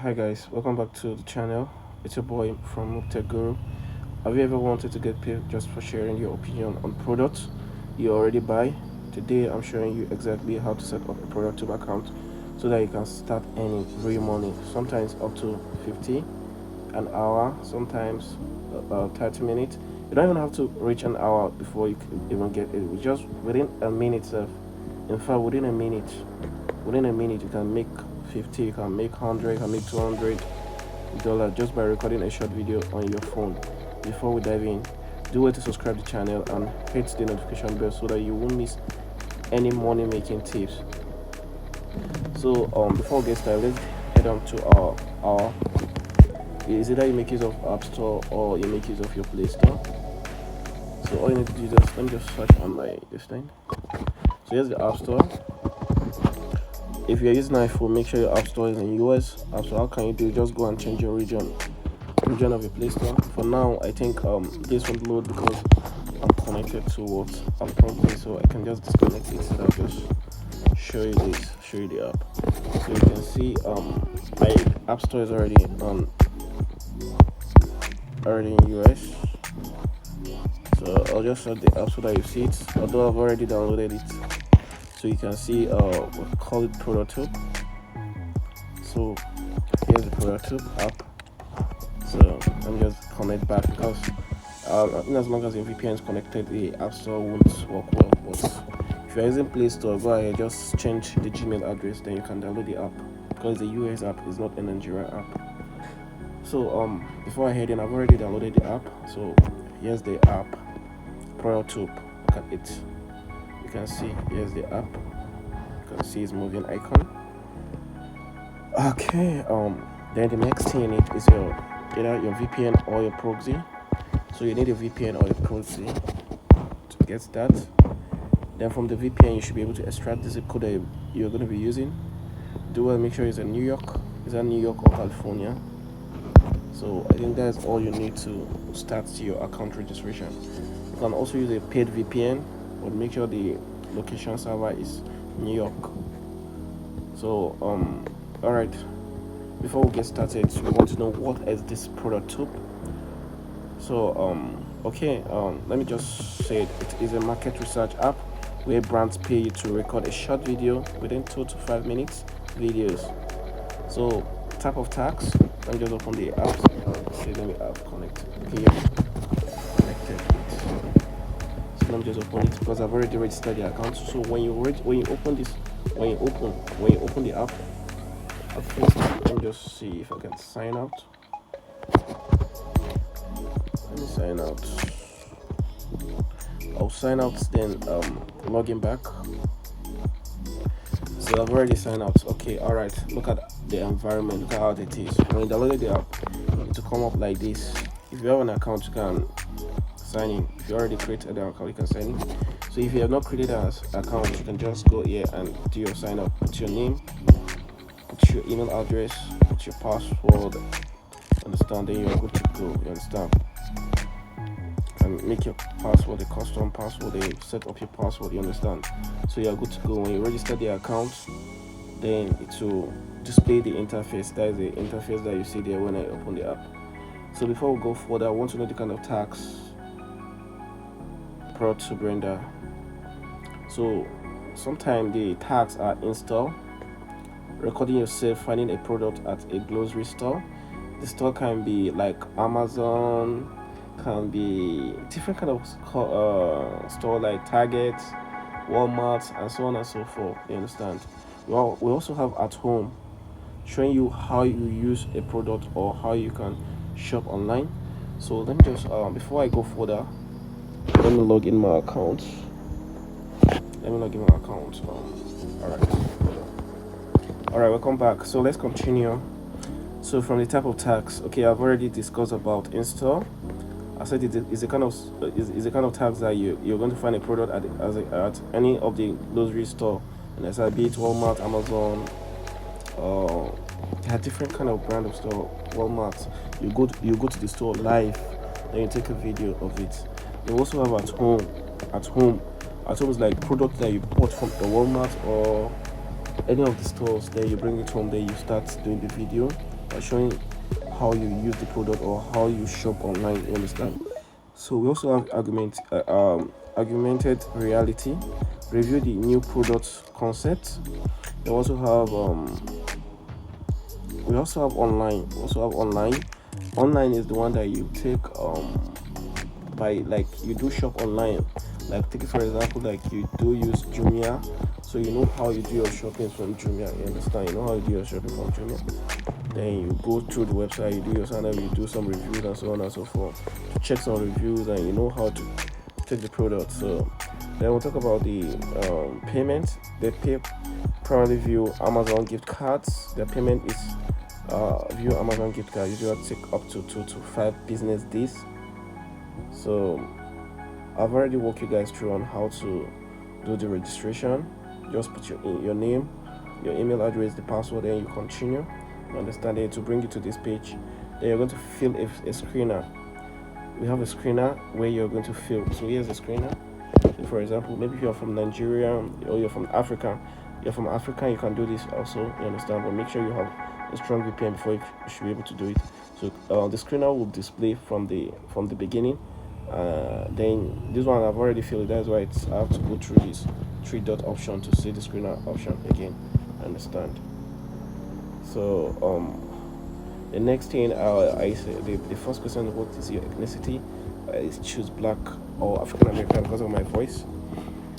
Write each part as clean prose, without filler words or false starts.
Hi guys, welcome back to the channel. It's your boy from Mubitech Guru. Have you ever wanted to get paid just for sharing your opinion on products you already buy? Today I'm showing you exactly how to set up a ProductTube account so that you can start earning real money, sometimes up to 50 an hour, sometimes about 30 minutes. You don't even have to reach an hour before you can even get it. Just within a minute in fact within a minute you can make 50, you can make 100, you can make $200 just by recording a short video on your phone. Before we dive in, do well to subscribe to the channel and hit the notification bell so that you won't miss any money making tips. So before we get started, let's head on to our is either you make use of App Store or you make use of your Play Store. So all you need to do is let me just search on this thing. So here's the App Store. If you're using iPhone, make sure your App Store is in US. So how can you do? Just go and change your region of your Play Store. For now, I think this won't load because I'm connected to WhatsApp properly, so I can just disconnect it. So I'll just show you the app. So you can see my App Store is already in US. So I'll just shut the app so that you see it. Although I've already downloaded it. So you can see we call it ProductTube. So here's the ProductTube app. So let me just connect back because in as long as your VPN is connected, the App Store won't work well. But if you're using Play Store, go ahead, just change the Gmail address, then you can download the app because the US app is not a Nigerian app. So before I head in, I've already downloaded the app. So here's the app, ProductTube. Look at it. You can see here's the app. You can see it's moving icon. Okay, then the next thing you need is either your VPN or your proxy. So you need a VPN or a proxy to get that. Then from the VPN you should be able to extract the zip code that you're going to be using. Do well, make sure it's in New York. Is that New York or California? So I think that's all you need to start your account registration. You can also use a paid VPN, but make sure the location server is New York. So all right, before we get started, we want to know what is this ProductTube. So let me just say it is a market research app where brands pay you to record a short video within 2 to 5 minutes videos. So type of tags, let me just open the app. Let me app connect here. Connected. So let me just open it because I've already registered the account. So when you open the app, at first let me just see if I can sign out. Let me sign out. I'll sign out, then login back. So I've already signed out. Okay, all right, look at the environment, look at how it is. When you download the app, it will come up like this. If you have an account, you can sign in. If you already created an account, you can sign in. So if you have not created an account, you can just go here and do your sign up. Put your name, put your email address, put your password, understand, then you're good to go, you understand. And make your password a custom password, then set up your password, you understand. So you're good to go. When you register the account, then it will display the interface. That is the interface that you see there when I open the app. So before we go further, I want to know the kind of tags ProductTube render. So sometimes the tags are install, recording yourself finding a product at a grocery store. The store can be like Amazon, can be different kind of store like Target, Walmart, and so on and so forth. You understand? Well, we also have at home, showing you how you use a product or how you can shop online. So let me just before I go further, let me log in my account. All right, welcome back. So let's continue. So from the type of tags, okay, I've already discussed about install. I said it is a kind of tags that you're going to find a product at any of the grocery store, and as I be it Walmart, Amazon, they have different kind of brand of store. Walmart, you go to the store live, then you take a video of it. You also have at home is like product that you bought from the Walmart or any of the stores. Then you bring it home, then you start doing the video. by showing how you use the product or how you shop online. You understand? So we also have augmented reality, review the new product concept. We also have online. Online is the one that you take by, like, you do shop online. Like, take it for example, like you do use Jumia, so you know how you do your shopping from Jumia. You understand? You know how you do your shopping from Jumia. Then you go through the website, you do your sign up, you do some reviews and so on and so forth. Check some reviews, and you know how to take the product. So then we'll talk about the payment. They pay primarily via Amazon gift cards. Their payment is via Amazon gift card. Usually take up to 2 to 5 business days. So I've already walked you guys through on how to do the registration. Just put your name, your email address, the password, and you continue. You understand it to bring you to this page. Then you're going to fill a screener. We have a screener where you're going to fill. So here's the screener. So for example, maybe you're from Nigeria or you're from Africa. You can do this also. You understand? But make sure you have a strong VPN before you should be able to do it. So the screener will display from the beginning. Then this one I've already filled. That's why I have to go through this 3-dot option to see the screener option again. Understand? So the next thing I say, the first question is, what is your ethnicity? Is choose black or African American because of my voice.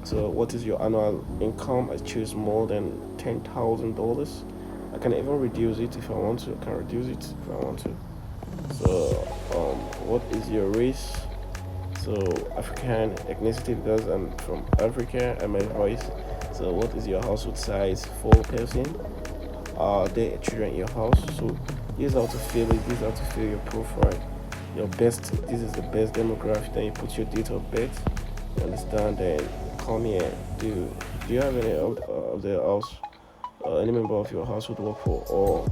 So what is your annual income? I choose more than $10,000. I can even reduce it if I want to. I can reduce it if I want to. So what is your race? So African ethnicity because I'm from Africa and my voice. So what is your household size? 4 person. Are there children in your house? So this is how to fill it. This is how to fill your profile. This is the best demographic. Then you put your date of birth. You understand? Then come here. Do you have any of the house, any member of your household work for or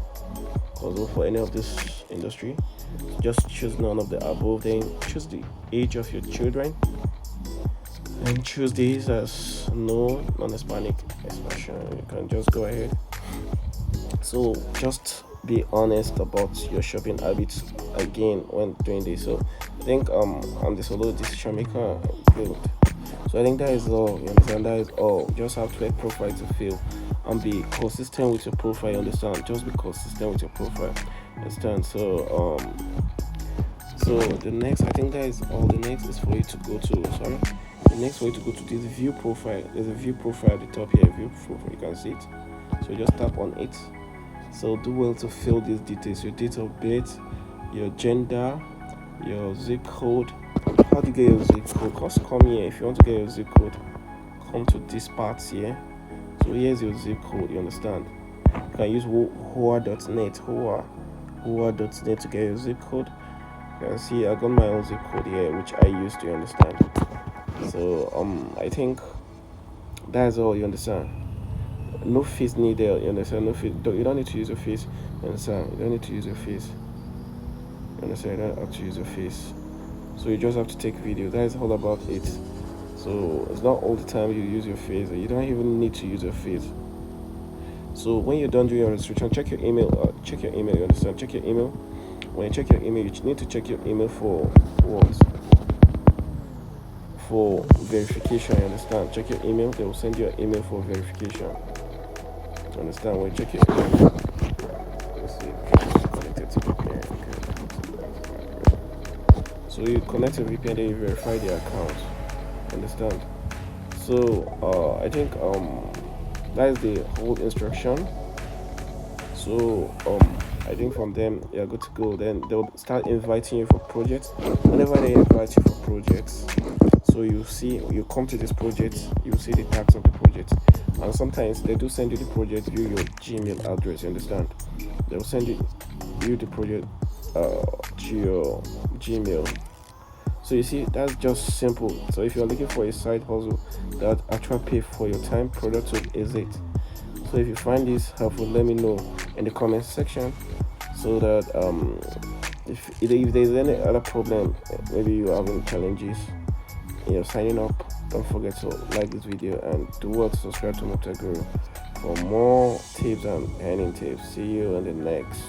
work for any of this industry? Just choose none of the above. Then choose the age of your children, and choose this as no non-Hispanic expression. You can just go ahead. So just be honest about your shopping habits again when doing this. So I think I'm the solo decision maker. Good. So I think that is all. You understand? That is all. Just have to make profile to fill and be consistent with your profile. You understand? Just be consistent with your profile. Understand? So the next, I think that is all. The next is for you to go to the next for you to go to this view profile. There's a view profile at the top here. View profile, you can see it. So just tap on it. So do well to fill these details: your date of birth, your gender, your zip code. How to get your zip code? Just come here. If you want to get your zip code, come to this part here. So here's your zip code. You understand? You can use hoa.net to get your zip code. You can see I got my own zip code here, which I used to. Understand? So I think that's all. You understand? No face needed. You understand? No face. You don't need to use your face. You understand? You don't need to use your face. You understand? You don't have to use your face. So you just have to take video. That is all about it. So it's not all the time you use your face. You don't even need to use your face. So when you're done doing your registration, check your email. You understand? Check your email. When you check your email, you need to check your email for what? For verification. You understand? Check your email. They will send you an email for verification. You understand? When you check your email, let's see. Connected to VPN. Okay. So you connect to VPN, then you verify the account. Understand? So I think that is the whole instruction. So I think from them you're good to go. Then they'll start inviting you for projects. Whenever they invite you for projects, so you come to this project, you see the tags of the project, and sometimes they do send you the project via your Gmail address. You understand? They'll send you the project to your Gmail. So you see, that's just simple. So if you're looking for a side hustle that actually pay for your time, ProductTube is it. So if you find this helpful, let me know in the comment section, so that if there's any other problem, maybe you're having challenges in your signing up, don't forget to like this video and do well to subscribe to Mubitech for more tips and earning tips. See you in the next